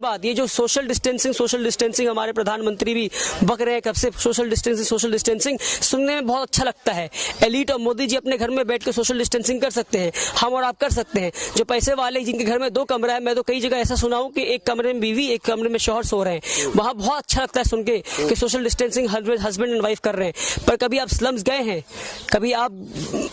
बात, ये जो सोशल डिस्टेंसिंग हमारे प्रधानमंत्री भी बक रहे हैं कब से, सोशल डिस्टेंसिंग सुनने में बहुत अच्छा लगता है। एलीट और मोदी जी अपने घर में बैठ के सोशल डिस्टेंसिंग कर सकते हैं, हम और आप कर सकते हैं। जो पैसे वाले जिनके घर में 2 कमरा है, मैं तो कई जगह ऐसा सुना हूं कि एक कमरे में बीवी, एक कमरे में शौहर सो रहे हैं, वहां बहुत अच्छा लगता है सुन के कि social distancing husband and wife कर रहे हैं। पर कभी आप स्लम्स गए हैं, कभी आप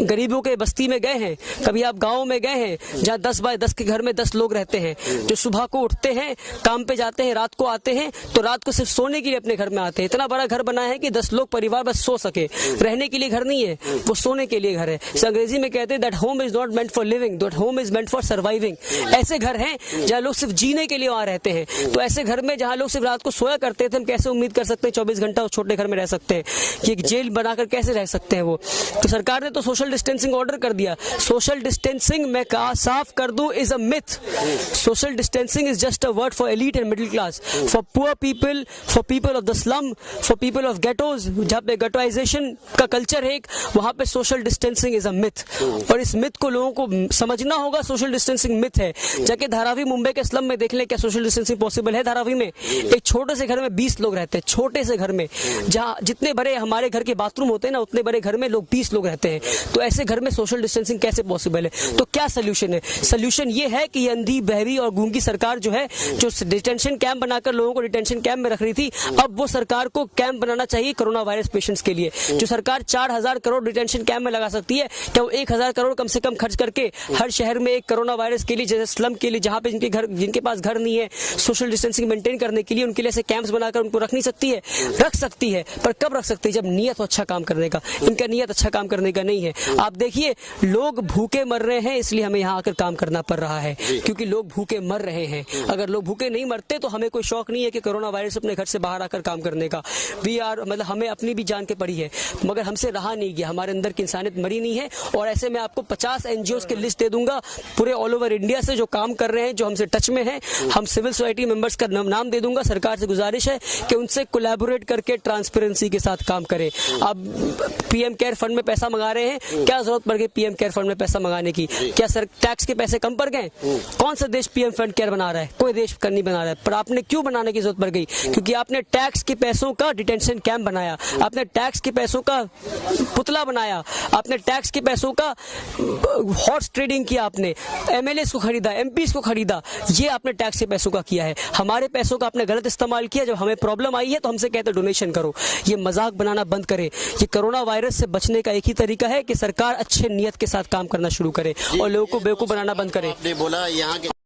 गरीबों के बस्ती में गए हैं, कभी आप गाँव में गए हैं जहाँ 10 बाय 10 के घर में 10 लोग रहते हैं, जो सुबह को उठते हैं, काम पे जाते हैं, रात को आते हैं, तो रात को सिर्फ सोने के लिए अपने घर में आते हैं। इतना बड़ा घर बना है कि 10 लोग परिवार बस सो सके, रहने के लिए घर नहीं है, वो सोने के लिए घर है। अंग्रेजी में कहते हैं that home is not meant for living, that home is meant for surviving. ऐसे घर हैं जहाँ लोग सिर्फ जीने के लिए वहां रहते हैं। तो ऐसे घर में जहाँ लोग सिर्फ रात को सोया करते थे, हम कैसे उम्मीद कर सकते हैं 24 घंटा उस छोटे घर में रह सकते हैं? कि एक जेल बनाकर कैसे रह सकते हैं वो? तो सरकार ने तो सोशल डिस्टेंसिंग ऑर्डर कर दिया। सोशल डिस्टेंसिंग मैं कहा साफ कर दूं is a myth. Social distancing is just a word for elite and middle class, for poor people, for people of the slum, for people of ghettos, जहाँ पे गेटोइजेशन का कल्चर है, वहां पे social distancing is a myth. और इस myth को लोगों को समझना होगा। सोशल डिस्टेंसिंग मिथ है। जाके धारावी मुंबई के स्लम में देख लें क्या सोशल डिस्टेंसिंग पॉसिबल है। धारावी में एक छोटे से घर में 20 लोग रहते हैं, छोटे से घर में, जहाँ जितने बड़े हमारे घर के बाथरूम होते हैं ना, उतने बड़े घर में लोग 20 लोग रहते हैं। तो ऐसे घर में सोशल डिस्टेंसिंग कैसे पॉसिबल है? तो क्या सोल्यूशन है? सोल्यूशन ये है कि अंधी बहरी और गूंगी सरकार जो है, जो डिटेंशन कैंप बनाकर लोगों को डिटेंशन कैंप में रख रही थी, अब वो सरकार को कैंप बनाना चाहिए कोरोना वायरस पेशेंट्स के लिए। जो सरकार 4000 करोड़ डिटेंशन कैंप में लगा सकती है, क्या वो 1000 करोड़ कम से कम खर्च करके हर शहर में एक कोरोना वायरस के लिए, जैसे स्लम के लिए, जहां पे जिनके पास घर नहीं है, सोशल डिस्टेंसिंग मेंटेन करने के लिए उनके लिए ऐसे कैंप्स बनाकर उनको रख नहीं सकती है? रख सकती है, पर कब रख सकती है? जब नियत हो अच्छा काम करने का। इनका नियत अच्छा काम करने का नहीं है। आप देखिए, लोग भूखे मर रहे हैं, इसलिए हमें यहाँ आकर काम करना पड़ रहा है, क्योंकि लोग भूखे मर रहे हैं। अगर लोग भूखे नहीं मरते तो हमें कोई शौक नहीं है कि कोरोना वायरस अपने घर से बाहर आकर काम करने का। मतलब हमें अपनी भी जान के पड़ी है, मगर हमसे रहा नहीं गया, हमारे अंदर की इंसानियत मरी नहीं है। और ऐसे में आपको 50 NGOs की लिस्ट दे दूंगा पूरे ऑल ओवर इंडिया से, जो काम कर रहे हैं, जो हमसे टच में है। हम सिविल सोसाइटी मेंबर्स का नाम दे दूंगा। सरकार से गुजारिश है कि उनसे कोलैबोरेट करके ट्रांसपेरेंसी के साथ काम करें। अब PM केयर फंड में पैसा मंगा रहे हैं, क्या जरूरत पड़ गई PM केयर फंड में पैसा मंगाने की? क्या सर टैक्स के पैसे कम पड़ गए? कौन सा देश PM फंड केयर बना रहा है? कोई देश नहीं बना रहा है। पर आपने क्यों बनाने की जरूरत पड़ गई? क्योंकि आपने टैक्स के पैसों का डिटेंशन कैंप बनाया, आपने टैक्स के पैसों का पुतला बनाया, आपने टैक्स के पैसों का हॉर्स ट्रेडिंग किया, आपने MLAs को खरीदा, MPs को खरीदा। ये आपने टैक्स के पैसों का किया है। हमारे पैसों का आपने गलत इस्तेमाल किया। जब हमें प्रॉब्लम आई है तो हमसे कहते डोनेशन करो। ये मजाक बनाना बंद करें। ये कोरोना वायरस से बचने का एक ही तरीका है कि सरकार अच्छे नियत के साथ काम करना शुरू करे और लोगों को बेवकूफ बनाना बंद करे। आपने बोला यहाँ के